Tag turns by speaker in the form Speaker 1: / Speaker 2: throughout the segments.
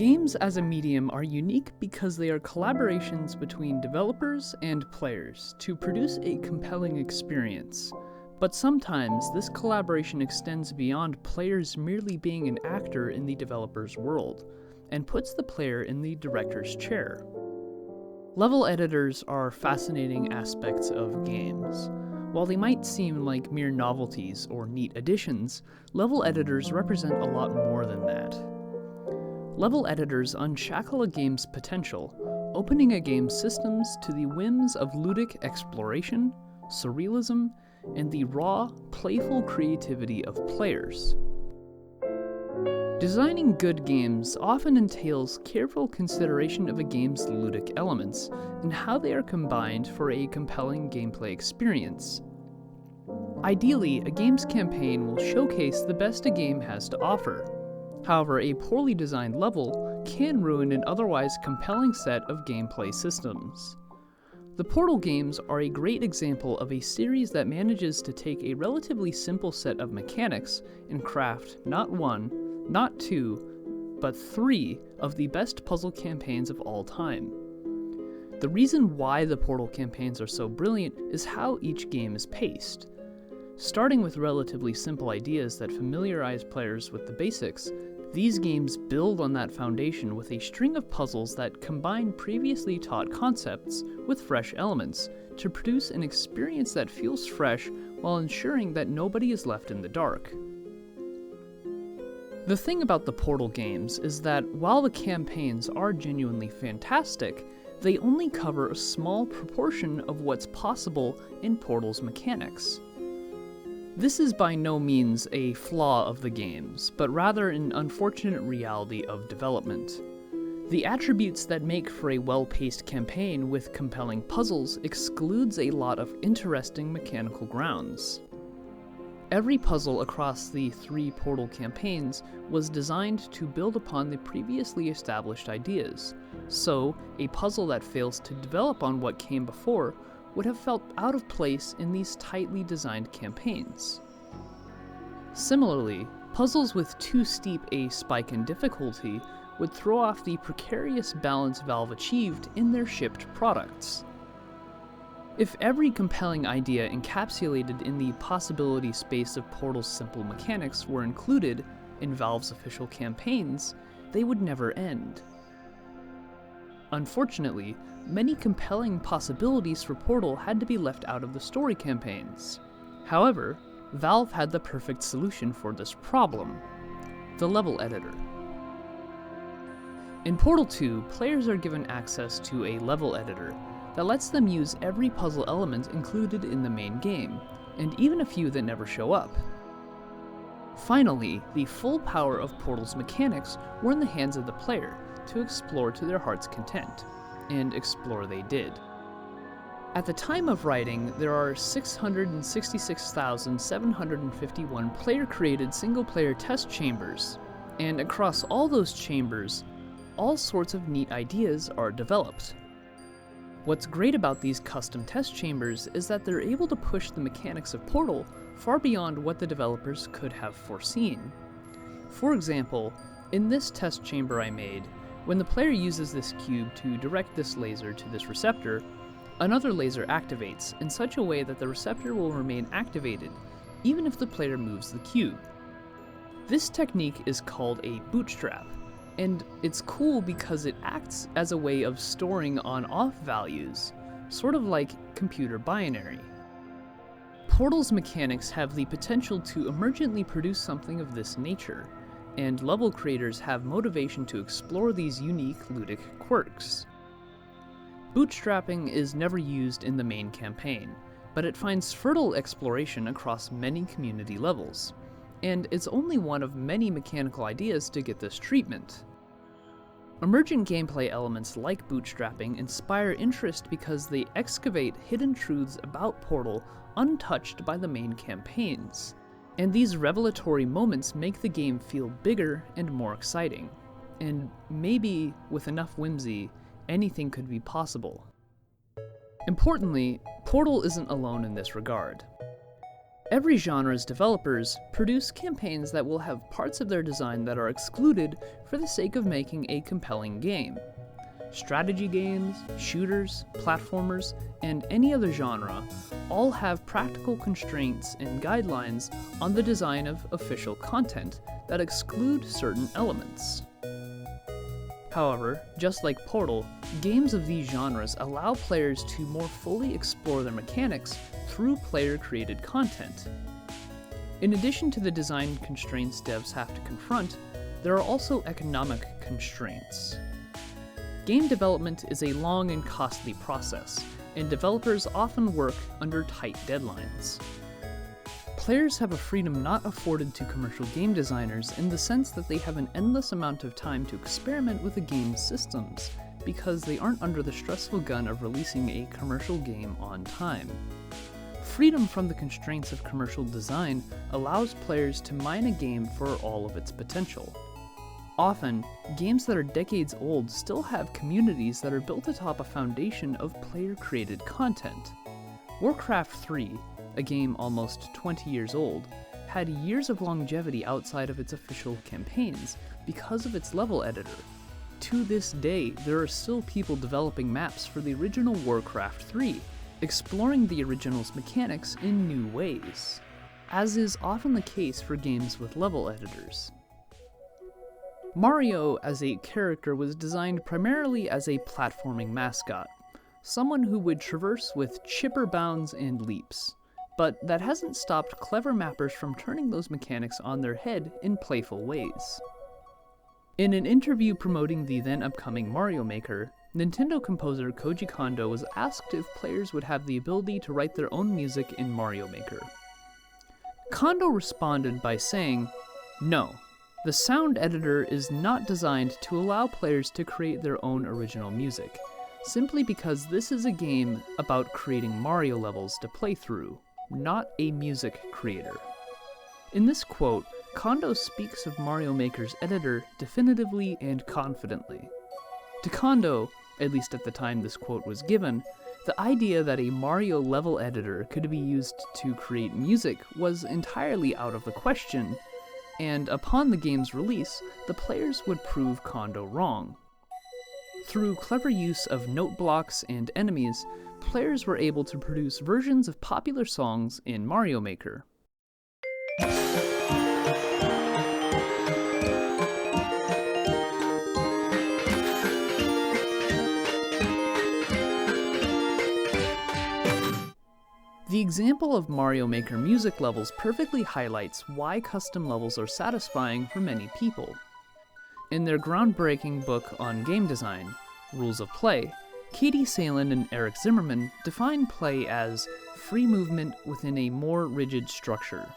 Speaker 1: Games as a medium are unique because they are collaborations between developers and players to produce a compelling experience. But sometimes this collaboration extends beyond players merely being an actor in the developer's world, and puts the player in the director's chair. Level editors are fascinating aspects of games. While they might seem like mere novelties or neat additions, level editors represent a lot more than that. Level editors unshackle a game's potential, opening a game's systems to the whims of ludic exploration, surrealism, and the raw, playful creativity of players. Designing good games often entails careful consideration of a game's ludic elements and how they are combined for a compelling gameplay experience. Ideally, a game's campaign will showcase the best a game has to offer. However, a poorly designed level can ruin an otherwise compelling set of gameplay systems. The Portal games are a great example of a series that manages to take a relatively simple set of mechanics and craft not one, not two, but three of the best puzzle campaigns of all time. The reason why the Portal campaigns are so brilliant is how each game is paced. Starting with relatively simple ideas that familiarize players with the basics, these games build on that foundation with a string of puzzles that combine previously taught concepts with fresh elements to produce an experience that feels fresh while ensuring that nobody is left in the dark. The thing about the Portal games is that while the campaigns are genuinely fantastic, they only cover a small proportion of what's possible in Portal's mechanics. This is by no means a flaw of the games, but rather an unfortunate reality of development. The attributes that make for a well-paced campaign with compelling puzzles excludes a lot of interesting mechanical grounds. Every puzzle across the three Portal campaigns was designed to build upon the previously established ideas, so a puzzle that fails to develop on what came before would have felt out of place in these tightly designed campaigns. Similarly, puzzles with too steep a spike in difficulty would throw off the precarious balance Valve achieved in their shipped products. If every compelling idea encapsulated in the possibility space of Portal's simple mechanics were included in Valve's official campaigns, they would never end. Unfortunately, many compelling possibilities for Portal had to be left out of the story campaigns. However, Valve had the perfect solution for this problem: the level editor. In Portal 2, players are given access to a level editor that lets them use every puzzle element included in the main game, and even a few that never show up. Finally, the full power of Portal's mechanics were in the hands of the player to explore to their heart's content, and explore they did. At the time of writing, there are 666,751 player-created single-player test chambers, and across all those chambers, all sorts of neat ideas are developed. What's great about these custom test chambers is that they're able to push the mechanics of Portal far beyond what the developers could have foreseen. For example, in this test chamber I made, when the player uses this cube to direct this laser to this receptor, another laser activates in such a way that the receptor will remain activated, even if the player moves the cube. This technique is called a bootstrap, and it's cool because it acts as a way of storing on-off values, sort of like computer binary. Portal's mechanics have the potential to emergently produce something of this nature, and level creators have motivation to explore these unique ludic quirks. Bootstrapping is never used in the main campaign, but it finds fertile exploration across many community levels, and it's only one of many mechanical ideas to get this treatment. Emergent gameplay elements like bootstrapping inspire interest because they excavate hidden truths about Portal untouched by the main campaigns. And these revelatory moments make the game feel bigger and more exciting. And maybe, with enough whimsy, anything could be possible. Importantly, Portal isn't alone in this regard. Every genre's developers produce campaigns that will have parts of their design that are excluded for the sake of making a compelling game. Strategy games, shooters, platformers, and any other genre all have practical constraints and guidelines on the design of official content that exclude certain elements. However, just like Portal, games of these genres allow players to more fully explore their mechanics through player-created content. In addition to the design constraints devs have to confront, there are also economic constraints. Game development is a long and costly process, and developers often work under tight deadlines. Players have a freedom not afforded to commercial game designers in the sense that they have an endless amount of time to experiment with the game's systems, because they aren't under the stressful gun of releasing a commercial game on time. Freedom from the constraints of commercial design allows players to mine a game for all of its potential. Often, games that are decades old still have communities that are built atop a foundation of player-created content. Warcraft 3, a game almost 20 years old, had years of longevity outside of its official campaigns because of its level editor. To this day, there are still people developing maps for the original Warcraft 3, exploring the original's mechanics in new ways, as is often the case for games with level editors. Mario as a character was designed primarily as a platforming mascot, someone who would traverse with chipper bounds and leaps, but that hasn't stopped clever mappers from turning those mechanics on their head in playful ways. In an interview promoting the then upcoming Mario Maker, Nintendo composer Koji Kondo was asked if players would have the ability to write their own music in Mario Maker. Kondo responded by saying, "No. The sound editor is not designed to allow players to create their own original music, simply because this is a game about creating Mario levels to play through, not a music creator." In this quote, Kondo speaks of Mario Maker's editor definitively and confidently. To Kondo, at least at the time this quote was given, the idea that a Mario level editor could be used to create music was entirely out of the question, and upon the game's release, the players would prove Kondo wrong. Through clever use of note blocks and enemies, players were able to produce versions of popular songs in Mario Maker. The example of Mario Maker music levels perfectly highlights why custom levels are satisfying for many people. In their groundbreaking book on game design, Rules of Play, Katie Salen and Eric Zimmerman define play as free movement within a more rigid structure.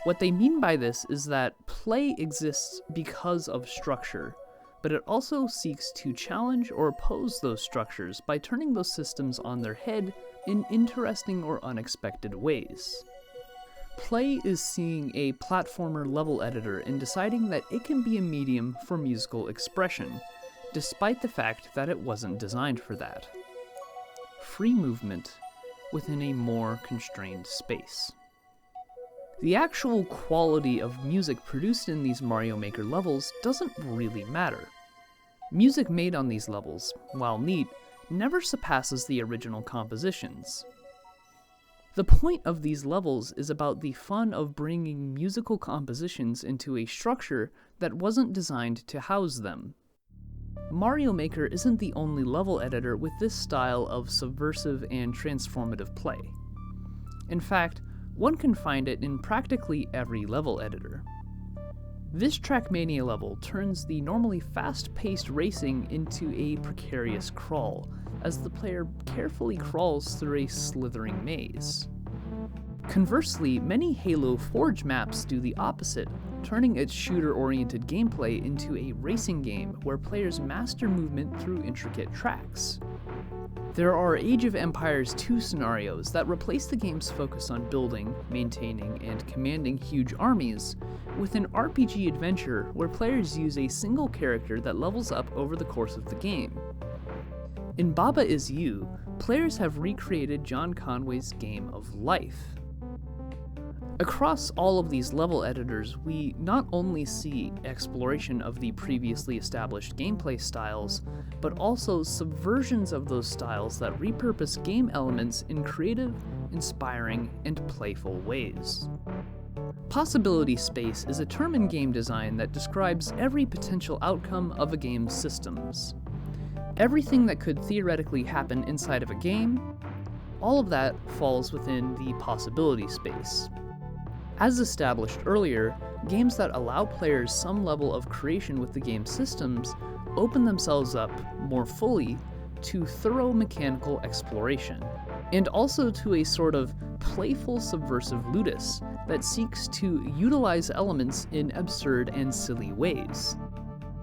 Speaker 1: What they mean by this is that play exists because of structure, but it also seeks to challenge or oppose those structures by turning those systems on their head in interesting or unexpected ways. Play is seeing a platformer level editor and deciding that it can be a medium for musical expression, despite the fact that it wasn't designed for that. Free movement within a more constrained space. The actual quality of music produced in these Mario Maker levels doesn't really matter. Music made on these levels, while neat, never surpasses the original compositions. The point of these levels is about the fun of bringing musical compositions into a structure that wasn't designed to house them. Mario Maker isn't the only level editor with this style of subversive and transformative play. In fact, one can find it in practically every level editor. This Trackmania level turns the normally fast-paced racing into a precarious crawl, as the player carefully crawls through a slithering maze. Conversely, many Halo Forge maps do the opposite, turning its shooter-oriented gameplay into a racing game where players master movement through intricate tracks. There are Age of Empires 2 scenarios that replace the game's focus on building, maintaining, and commanding huge armies with an RPG adventure where players use a single character that levels up over the course of the game. In Baba Is You, players have recreated John Conway's game of life. Across all of these level editors, we not only see exploration of the previously established gameplay styles, but also subversions of those styles that repurpose game elements in creative, inspiring, and playful ways. Possibility space is a term in game design that describes every potential outcome of a game's systems. Everything that could theoretically happen inside of a game, all of that falls within the possibility space. As established earlier, games that allow players some level of creation with the game's systems open themselves up more fully to thorough mechanical exploration, and also to a sort of playful subversive ludus that seeks to utilize elements in absurd and silly ways.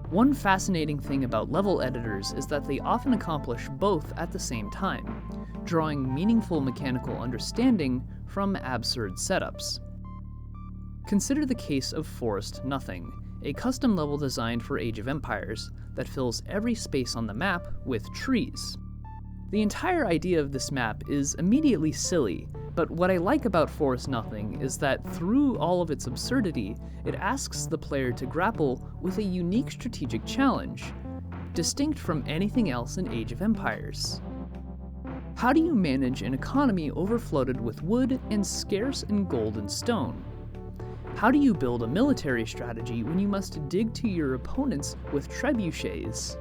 Speaker 1: One fascinating thing about level editors is that they often accomplish both at the same time, drawing meaningful mechanical understanding from absurd setups. Consider the case of Forest Nothing, a custom level designed for Age of Empires that fills every space on the map with trees. The entire idea of this map is immediately silly, but what I like about Forest Nothing is that through all of its absurdity, it asks the player to grapple with a unique strategic challenge, distinct from anything else in Age of Empires. How do you manage an economy overflooded with wood and scarce in gold and stone? How do you build a military strategy when you must dig to your opponents with trebuchets?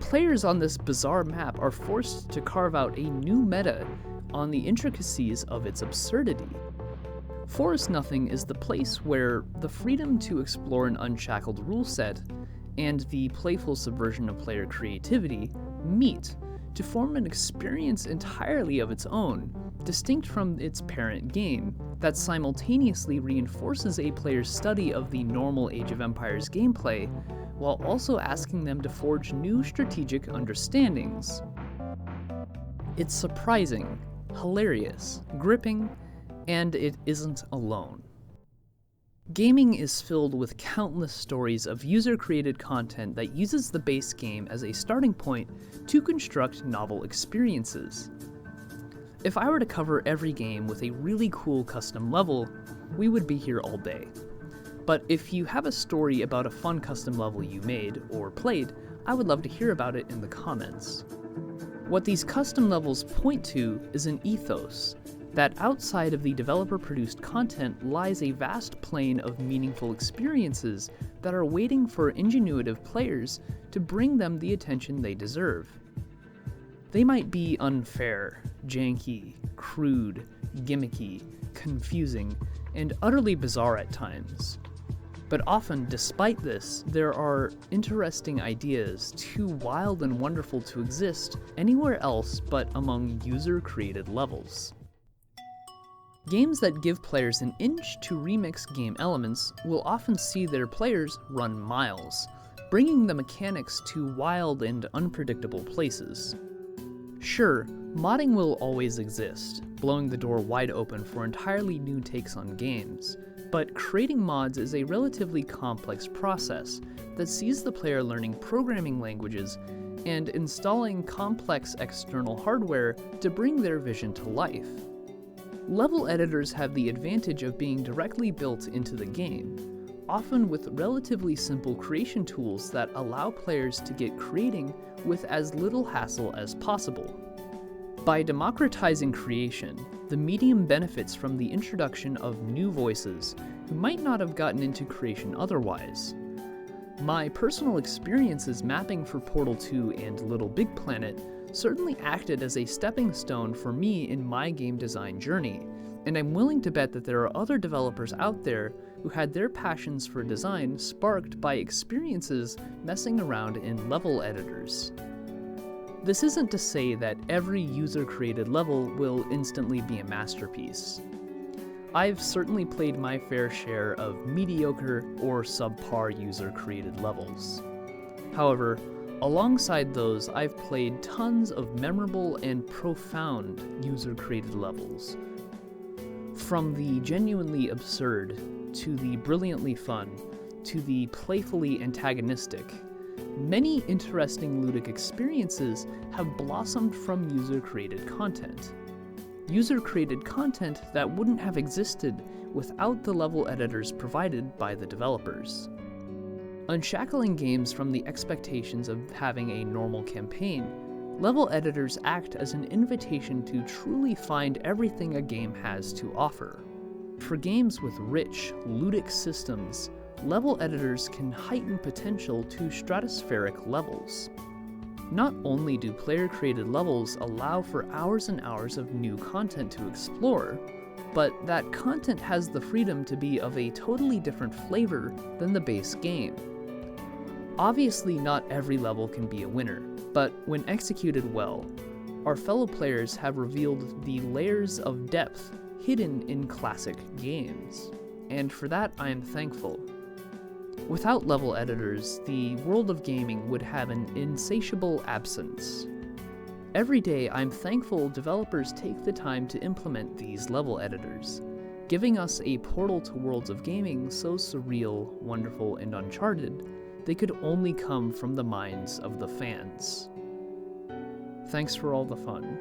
Speaker 1: Players on this bizarre map are forced to carve out a new meta on the intricacies of its absurdity. Forest Nothing is the place where the freedom to explore an unshackled rule set and the playful subversion of player creativity meet to form an experience entirely of its own, distinct from its parent game, that simultaneously reinforces a player's study of the normal Age of Empires gameplay, while also asking them to forge new strategic understandings. It's surprising, hilarious, gripping, and it isn't alone. Gaming is filled with countless stories of user-created content that uses the base game as a starting point to construct novel experiences. If I were to cover every game with a really cool custom level, we would be here all day. But if you have a story about a fun custom level you made or played, I would love to hear about it in the comments. What these custom levels point to is an ethos, that outside of the developer-produced content lies a vast plane of meaningful experiences that are waiting for ingenuitive players to bring them the attention they deserve. They might be unfair, janky, crude, gimmicky, confusing, and utterly bizarre at times. But often, despite this, there are interesting ideas too wild and wonderful to exist anywhere else but among user-created levels. Games that give players an inch to remix game elements will often see their players run miles, bringing the mechanics to wild and unpredictable places. Sure, modding will always exist, blowing the door wide open for entirely new takes on games, but creating mods is a relatively complex process that sees the player learning programming languages and installing complex external hardware to bring their vision to life. Level editors have the advantage of being directly built into the game, often with relatively simple creation tools that allow players to get creating with as little hassle as possible. By democratizing creation, the medium benefits from the introduction of new voices who might not have gotten into creation otherwise. My personal experiences mapping for Portal 2 and Little Big Planet certainly acted as a stepping stone for me in my game design journey, and I'm willing to bet that there are other developers out there who had their passions for design sparked by experiences messing around in level editors. This isn't to say that every user-created level will instantly be a masterpiece. I've certainly played my fair share of mediocre or subpar user-created levels. However, alongside those, I've played tons of memorable and profound user-created levels. From the genuinely absurd, to the brilliantly fun, to the playfully antagonistic, many interesting ludic experiences have blossomed from user-created content. user-created content that wouldn't have existed without the level editors provided by the developers. Unshackling games from the expectations of having a normal campaign, level editors act as an invitation to truly find everything a game has to offer. For games with rich, ludic systems, level editors can heighten potential to stratospheric levels. Not only do player-created levels allow for hours and hours of new content to explore, but that content has the freedom to be of a totally different flavor than the base game. Obviously, not every level can be a winner, but when executed well, our fellow players have revealed the layers of depth hidden in classic games, and for that I am thankful. Without level editors, the world of gaming would have an insatiable absence. Every day, I'm thankful developers take the time to implement these level editors, giving us a portal to worlds of gaming so surreal, wonderful, and uncharted, they could only come from the minds of the fans. Thanks for all the fun.